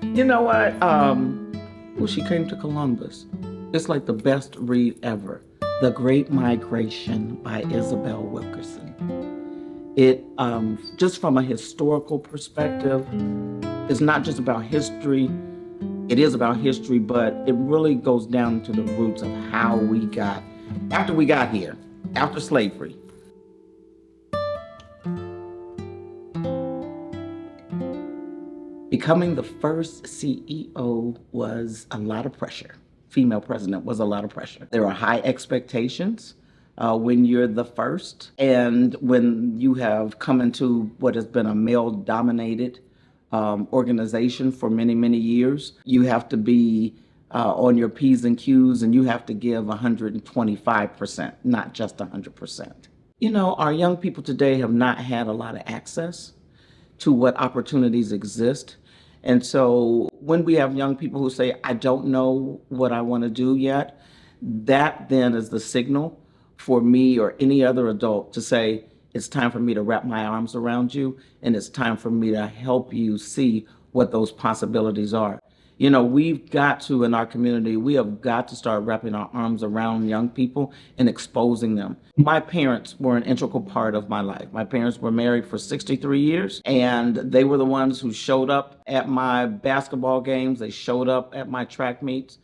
You know what? Well, she came to Columbus. It's like the best read ever. The Great Migration by Isabel Wilkerson. It, just from a historical perspective, it's not just about history. It is about history, but it really goes down to the roots of how we got, after we got here, after slavery. Becoming the first CEO was a lot of pressure. Female president was a lot of pressure. There are high expectations when you're the first, and when you have come into what has been a male-dominated organization for many, many years. You have to be on your P's and Q's, and you have to give 125%, not just 100%. You know, our young people today have not had a lot of access to what opportunities exist. And so when we have young people who say, I don't know what I want to do yet, that then is the signal for me or any other adult to say, it's time for me to wrap my arms around you, and it's time for me to help you see what those possibilities are. You know, we've got to, in our community, we have got to start wrapping our arms around young people and exposing them. My parents were an integral part of my life. My parents were married for 63 years, and they were the ones who showed up at my basketball games. They showed up at my track meets.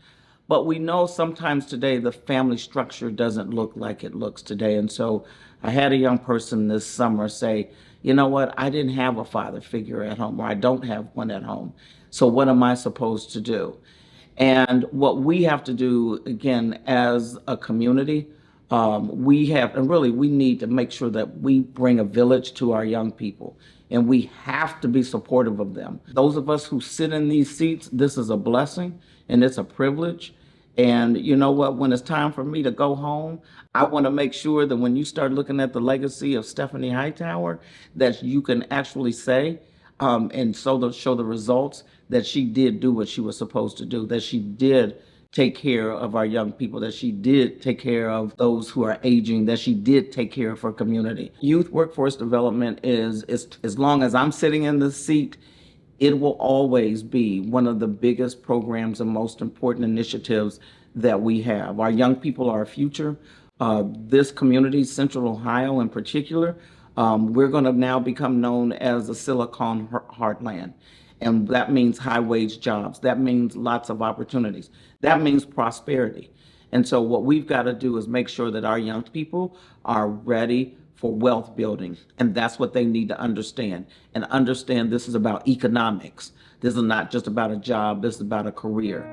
But we know sometimes today the family structure doesn't look like it looks today. And so I had a young person this summer say, you know what, I didn't have a father figure at home, or I don't have one at home. So what am I supposed to do? And what we have to do, again, as a community, we need to make sure that we bring a village to our young people. And we have to be supportive of them. Those of us who sit in these seats, this is a blessing and it's a privilege. And you know what, when it's time for me to go home, I want to make sure that when you start looking at the legacy of Stephanie Hightower, that you can actually say, and show the results, that she did do what she was supposed to do, that she did take care of our young people, that she did take care of those who are aging, that she did take care of her community. Youth workforce development is as long as I'm sitting in this seat, it will always be one of the biggest programs and most important initiatives that we have. Our young people are our future. This community, Central Ohio in particular, we're going to now become known as the Silicon Heartland. And that means high wage jobs. That means lots of opportunities. That means prosperity. And so what we've got to do is make sure that our young people are ready for wealth building. And that's what they need to understand. And understand this is about economics. This is not just about a job. This is about a career.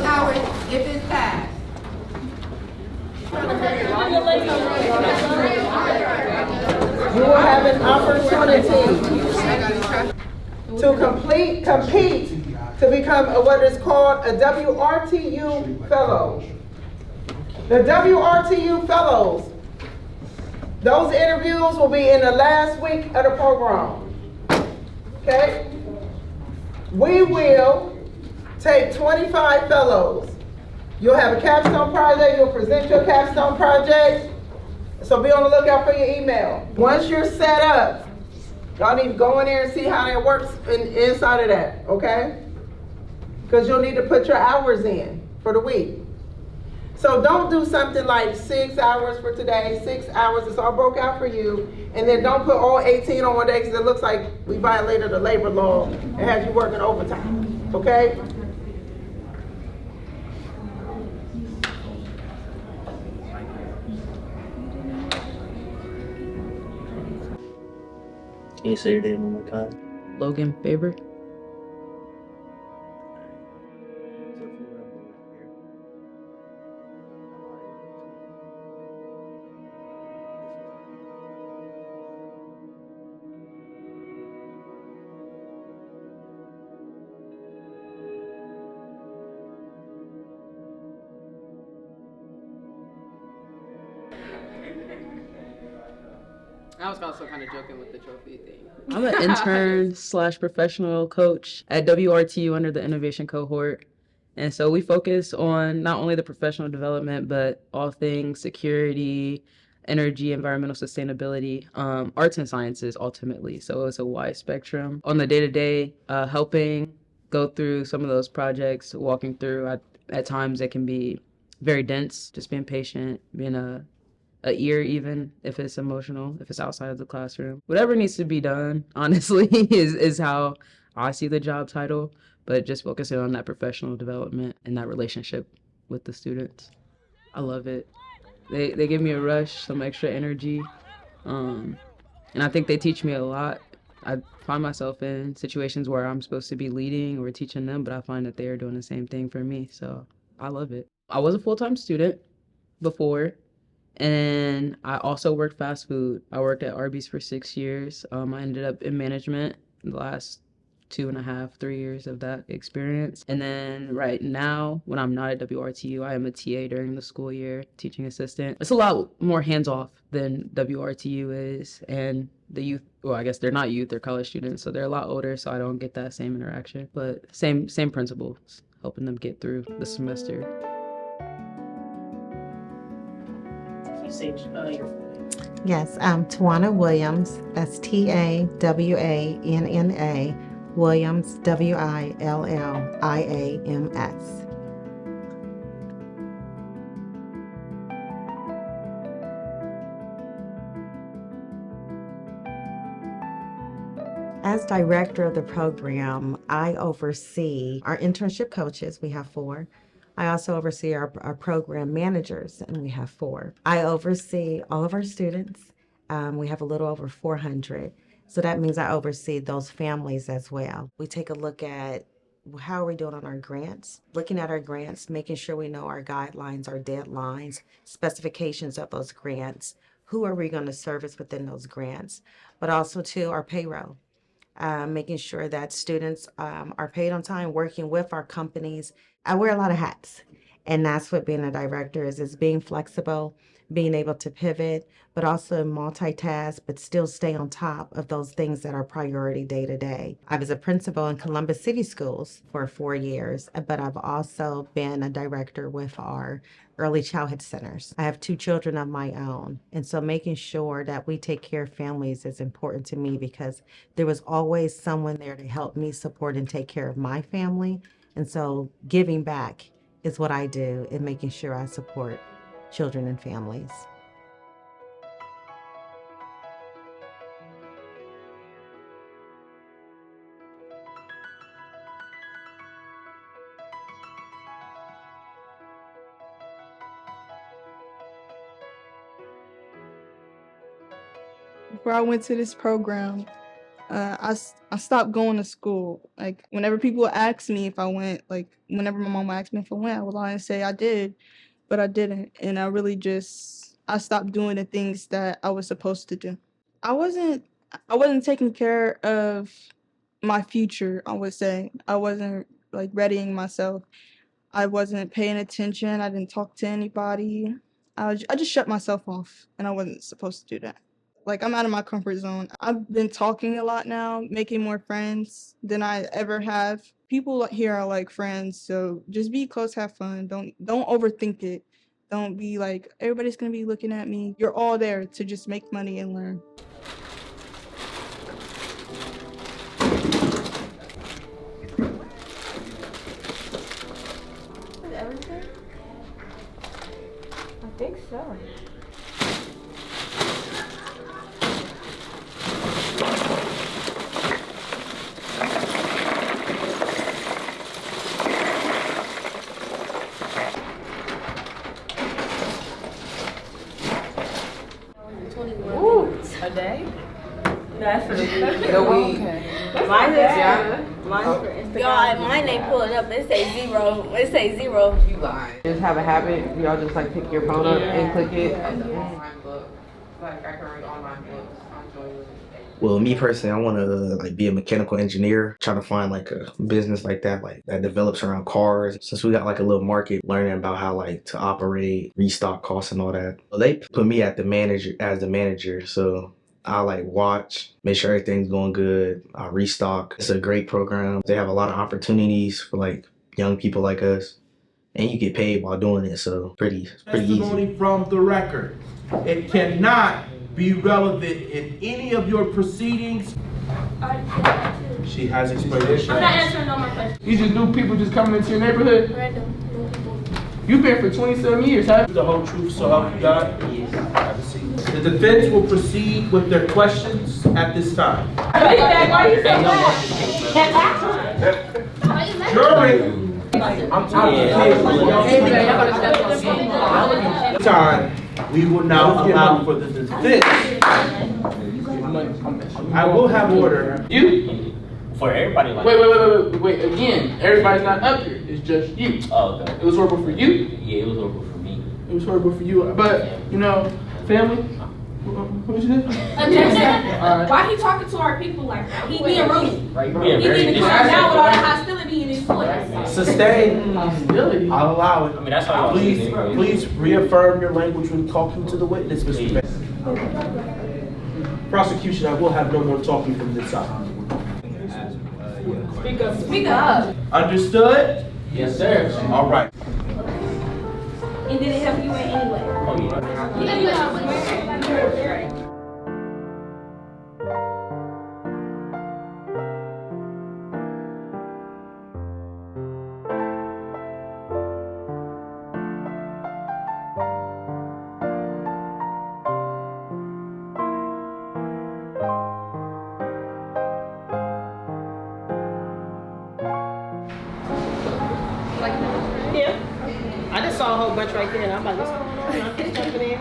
Howard, if it's passed. You will have an opportunity to compete to become what is called a WRTU Fellow. The WRTU Fellows, those interviews will be in the last week of the program. Okay? We will take 25 fellows. You'll have a capstone project, you'll present your capstone project. So be on the lookout for your email. Once you're set up, y'all need to go in there and see how that works inside of that, okay? Because you'll need to put your hours in for the week. So don't do something like 6 hours for today, 6 hours, it's all broke out for you, and then don't put all 18 on one day because it looks like we violated the labor law and had you working overtime, okay? Can you say your name one more time? Logan Faber. I was also kind of joking with the trophy thing. I'm an intern / professional coach at WRTU under the innovation cohort. And so we focus on not only the professional development, but all things security, energy, environmental sustainability, arts and sciences ultimately. So it's a wide spectrum. On the day-to-day, helping go through some of those projects, walking through, at times it can be very dense, just being patient, being a ear, even if it's emotional, if it's outside of the classroom. Whatever needs to be done, honestly, is how I see the job title, but just focusing on that professional development and that relationship with the students. I love it. They give me a rush, some extra energy, and I think they teach me a lot. I find myself in situations where I'm supposed to be leading or teaching them, but I find that they are doing the same thing for me, so I love it. I was a full-time student before, and I also worked fast food. I worked at Arby's for 6 years. I ended up in management in the last 2.5, 3 years of that experience. And then right now, when I'm not at WRTU, I am a TA during the school year, teaching assistant. It's a lot more hands-off than WRTU is. And the youth, well, I guess they're not youth, they're college students, so they're a lot older, so I don't get that same interaction. But same principles, helping them get through the semester. Yes, Tawana Williams. That's TAWANNA. Williams, WILLIAMS. As director of the program, I oversee our internship coaches. We have 4. I also oversee our program managers, and we have 4. I oversee all of our students. We have a little over 400. So that means I oversee those families as well. We take a look at how are we doing on our grants, looking at our grants, making sure we know our guidelines, our deadlines, specifications of those grants, who are we going to service within those grants, but also too our payroll. Making sure that students are paid on time, working with our companies. I wear a lot of hats, and that's what being a director is being flexible, being able to pivot, but also multitask, but still stay on top of those things that are priority day to day. I was a principal in Columbus City Schools for 4 years, but I've also been a director with our early childhood centers. I have 2 children of my own, and so making sure that we take care of families is important to me because there was always someone there to help me support and take care of my family. And so giving back is what I do in making sure I support children and families. Before I went to this program, I stopped going to school. Like, whenever people ask me if I went, like, whenever my mom asked me if I went, I would lie and say I did, but I didn't. And I stopped doing the things that I was supposed to do. I wasn't taking care of my future, I would say. I wasn't, like, readying myself. I wasn't paying attention. I didn't talk to anybody. I just shut myself off, and I wasn't supposed to do that. Like, I'm out of my comfort zone. I've been talking a lot now, making more friends than I ever have. People here are like friends, so just be close, have fun. Don't overthink it. Don't be like, everybody's gonna be looking at me. You're all there to just make money and learn. Everything? I think so. A day? No, That's for the The weed. Mine is, Yeah. mine's for Instagram. Y'all, mine ain't pulling up. It say 0. It say 0. You lying. Just have a habit. Y'all just like pick your phone up and click it. Online book. Like I can read online books. I'm enjoying it. Well, me personally, I want to like be a mechanical engineer, try to find like a business like that develops around cars. Since we got like a little market, learning about how like to operate, restock costs and all that. Well, they put me as the manager, so I like watch, make sure everything's going good. I restock. It's a great program. They have a lot of opportunities for like young people like us, and you get paid while doing it, so pretty easy. Testimony from the record. It cannot be relevant in any of your proceedings. She has explained it. I'm not answering no more questions. You just knew people just coming into your neighborhood? Random. You've been for 27 years, haven't you? The whole truth, so help you God. Have a seat. The defense will proceed with their questions at this time. Jury, I'm time. We will now allow for the defense. I will have order. You? For everybody like Wait, again, everybody's not up here, it's just you. Oh, okay. It was horrible for you, Yeah, it was over for me. it was horrible for you, but, you know, family, who's you? Alright. Why he talking to our people like that? He being rude. Right? He need to calm down with all the hostility in his voice. Sustain. Hostility. I'll allow it. I mean, that's how y'all see it anyway. Please reaffirm your language when talking to the witness, Mr. Bates. Prosecution, I will have no more talking from this side. Speak up. Understood? Yes, sir. All right. And did it help you in any way? Oh, yeah. I just saw a whole bunch right there, and I'm like, what's going on? I'm just jumping in.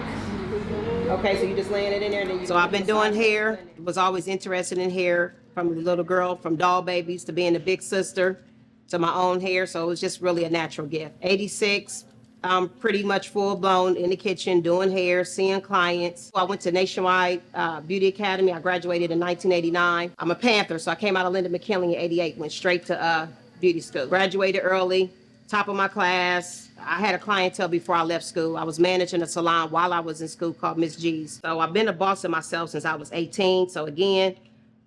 Okay, so you just laying it in there, and then you. So I've been doing hair, was always interested in hair from a little girl, from doll babies to being a big sister to my own hair. So it was just really a natural gift. 86, I'm pretty much full blown in the kitchen doing hair, seeing clients. I went to Nationwide Beauty Academy. I graduated in 1989. I'm a Panther, so I came out of Linda McKinley in 88, went straight to beauty school. Graduated early, top of my class. I had a clientele before I left school. I was managing a salon while I was in school called Miss G's. So I've been a boss of myself since I was 18. So again,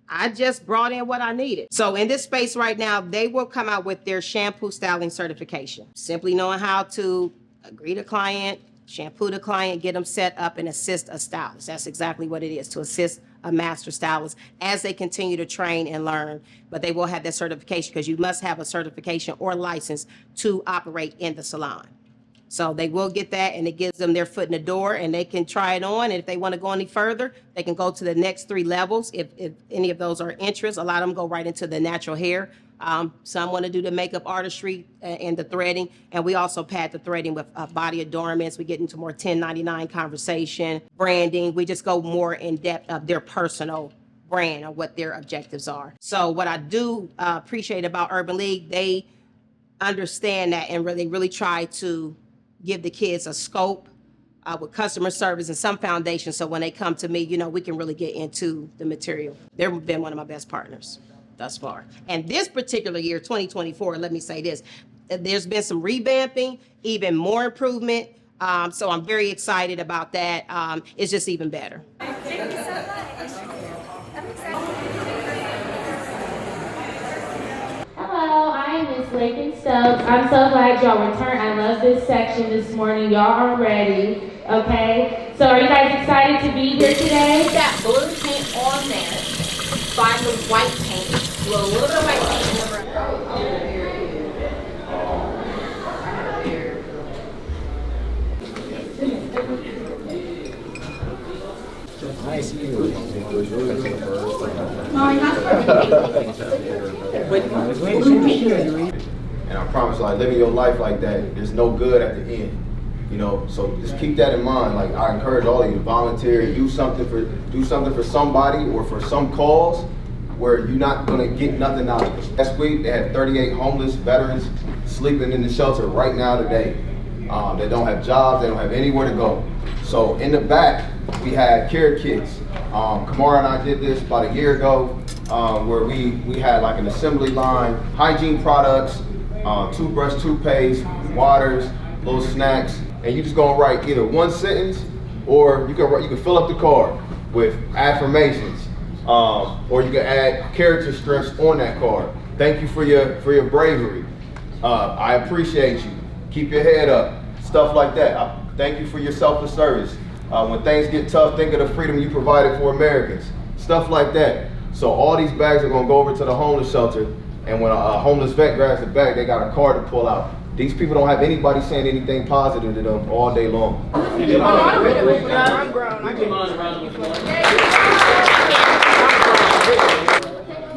I just brought in what I needed. So in this space right now, they will come out with their shampoo styling certification. Simply knowing how to agree to client, shampoo the client, get them set up, and assist a stylist. That's exactly what it is, to assist a master stylist as they continue to train and learn. But they will have that certification because you must have a certification or license to operate in the salon. So they will get that, and it gives them their foot in the door, and they can try it on. And if they want to go any further, they can go to the next 3 levels. If any of those are interest, a lot of them go right into the natural hair. Some want to do the makeup artistry and the threading, and we also pad the threading with body adornments. We get into more 1099 conversation, branding. We just go more in depth of their personal brand or what their objectives are. So what I do appreciate about Urban League, they understand that and really try to give the kids a scope with customer service and some foundation. So when they come to me, you know, we can really get into the material. They've been one of my best partners thus far. And this particular year, 2024, let me say this, there's been some revamping, even more improvement. So I'm very excited about that. It's just even better. Hello, I am Miss Lincoln Stubbs. I'm so glad y'all returned. I love this section this morning. Y'all are ready, okay? So are you guys excited to be here today? That blue paint on there. Find the white paint. Do a little bit of white paint in the room. Nice. And I promise, like living your life like that, there's no good at the end. You know, so just keep that in mind. Like, I encourage all of you to volunteer, do something for somebody or for some cause where you're not gonna get nothing out of it. Last week, they had 38 homeless veterans sleeping in the shelter right now today. They don't have jobs, they don't have anywhere to go. So in the back, we had care kits. Kamara and I did this about a year ago, where we had like an assembly line, hygiene products, toothbrush, toothpaste, waters, little snacks, and you just gonna write either one sentence, or you can fill up the card with affirmations, or you can add character strips on that card. Thank you for your bravery. I appreciate you. Keep your head up. Stuff like that. Thank you for your selfless service. When things get tough, think of the freedom you provided for Americans. Stuff like that. So all these bags are gonna go over to the homeless shelter, and when a homeless vet grabs the bag, they got a card to pull out. These people don't have anybody saying anything positive to them all day long. I'm grown.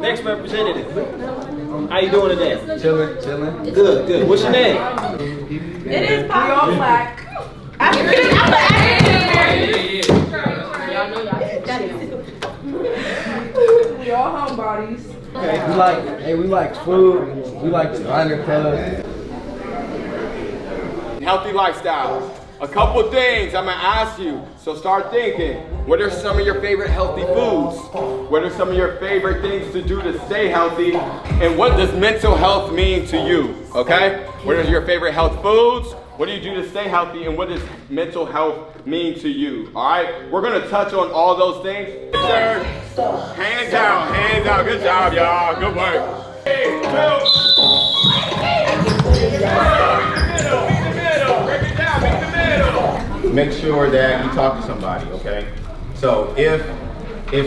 Next representative. How you doing today? Chilling. Good. What's your name? It is pop. We all black. We all homebodies. Okay, we like food. We like designer clothes. Healthy lifestyle. A couple things I'm gonna ask you, so start thinking. What are some of your favorite healthy foods? What are some of your favorite things to do to stay healthy? And what does mental health mean to you, okay? What are your favorite health foods? What do you do to stay healthy? And what does mental health mean to you, all right? We're gonna touch on all those things. Sir, hands out, good job, y'all, good work. 3, 2, Make sure that you talk to somebody, okay? So if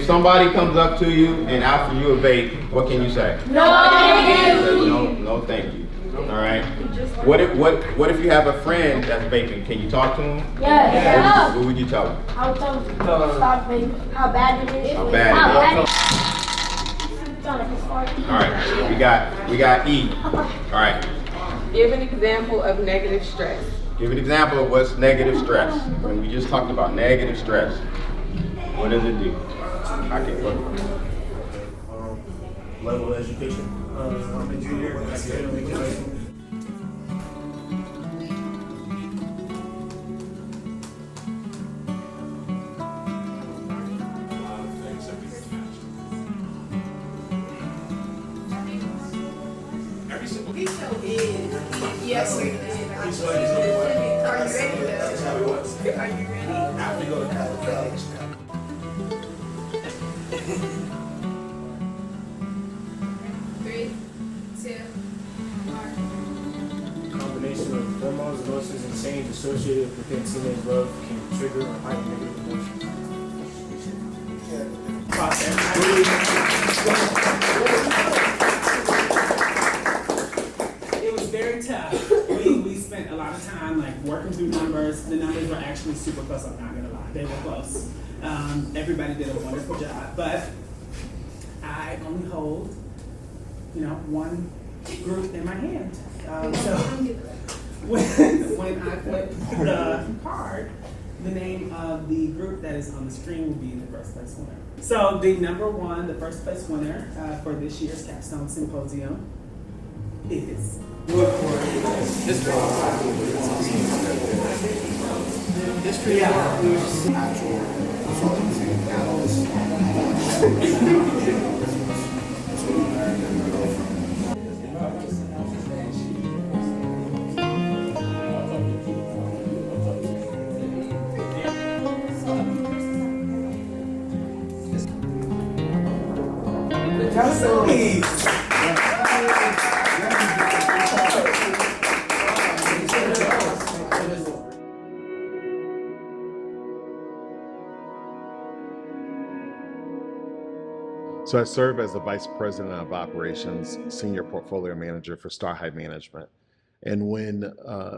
somebody comes up to you and asks you a vape, what can you say? No, thank you. No, thank you. All right. What if you have a friend that's vaping? Can you talk to him? Yeah. What would you tell him? I'll tell them stop vaping. How bad it is. How bad it is. All right. We got E. All right. Give an example of negative stress. Give an example of what's negative stress. When we just talked about negative stress, what does it do? I can put level of education. I'm a junior academically. Every single he so is. Yes, we did. Are you ready though? Are you ready? I have to go to college. Three, two, one. Combination of hormones, emotions, and change associated within teenage love can trigger or heighten negative emotions. It was very tough. We spent a lot of time like working through numbers. The numbers were actually super close. I'm not gonna lie, they were close. Everybody did a wonderful job, but I only hold, one group in my hand. So when I flip the card, the name of the group that is on the screen will be the first place winner. So the first place winner for this year's Capstone Symposium is History includes actual consultancy analysts. So I serve as the Vice President of Operations, Senior Portfolio Manager for Star High Management. And when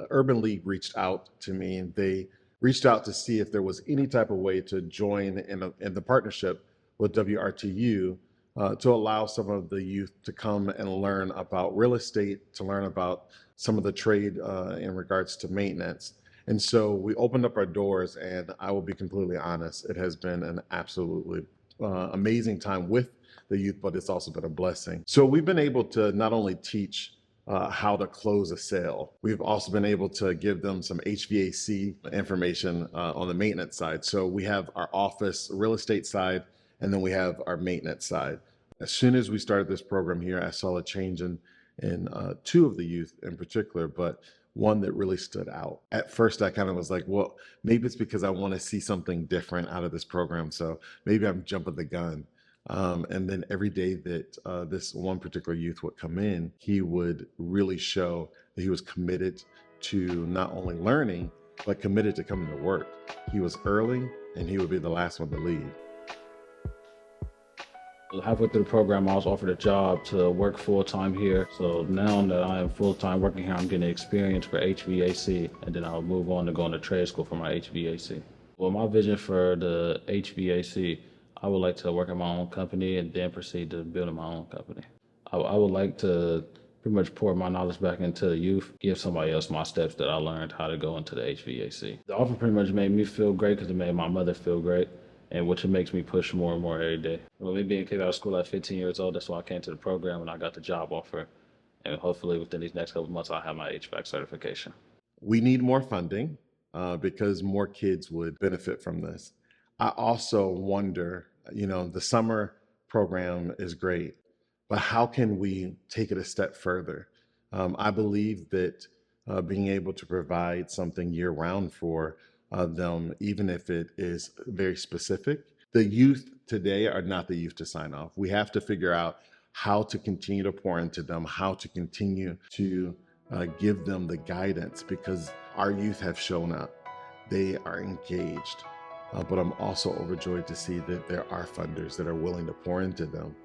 Urban League reached out to me, they reached out to see if there was any type of way to join in the partnership with WRTU to allow some of the youth to come and learn about real estate, to learn about some of the trade in regards to maintenance. And so we opened up our doors, and I will be completely honest, it has been an absolutely amazing time with the youth, but it's also been a blessing. So we've been able to not only teach how to close a sale, we've also been able to give them some HVAC information on the maintenance side. So we have our office real estate side, and then we have our maintenance side. As soon as we started this program here, I saw a change in two of the youth in particular, but one that really stood out. At first, I kind of was like, well, maybe it's because I want to see something different out of this program. So maybe I'm jumping the gun. And then every day that this one particular youth would come in, he would really show that he was committed to not only learning, but committed to coming to work. He was early, and he would be the last one to leave. Halfway through the program, I was offered a job to work full-time here. So now that I am full-time working here, I'm getting experience for HVAC, and then I'll move on to going to trade school for my HVAC. Well, my vision for the HVAC, I would like to work at my own company and then proceed to building my own company. I would like to pretty much pour my knowledge back into the youth, give somebody else my steps that I learned how to go into the HVAC. The offer pretty much made me feel great because it made my mother feel great, and which makes me push more and more every day. Well, me being kicked out of school at 15 years old, that's why I came to the program and I got the job offer. And hopefully within these next couple of months, I'll have my HVAC certification. We need more funding because more kids would benefit from this. I also wonder, the summer program is great, but how can we take it a step further? I believe that being able to provide something year-round for them, even if it is very specific. The youth today are not the youth to sign off. We have to figure out how to continue to pour into them, how to continue to give them the guidance, because our youth have shown up. They are engaged, but I'm also overjoyed to see that there are funders that are willing to pour into them.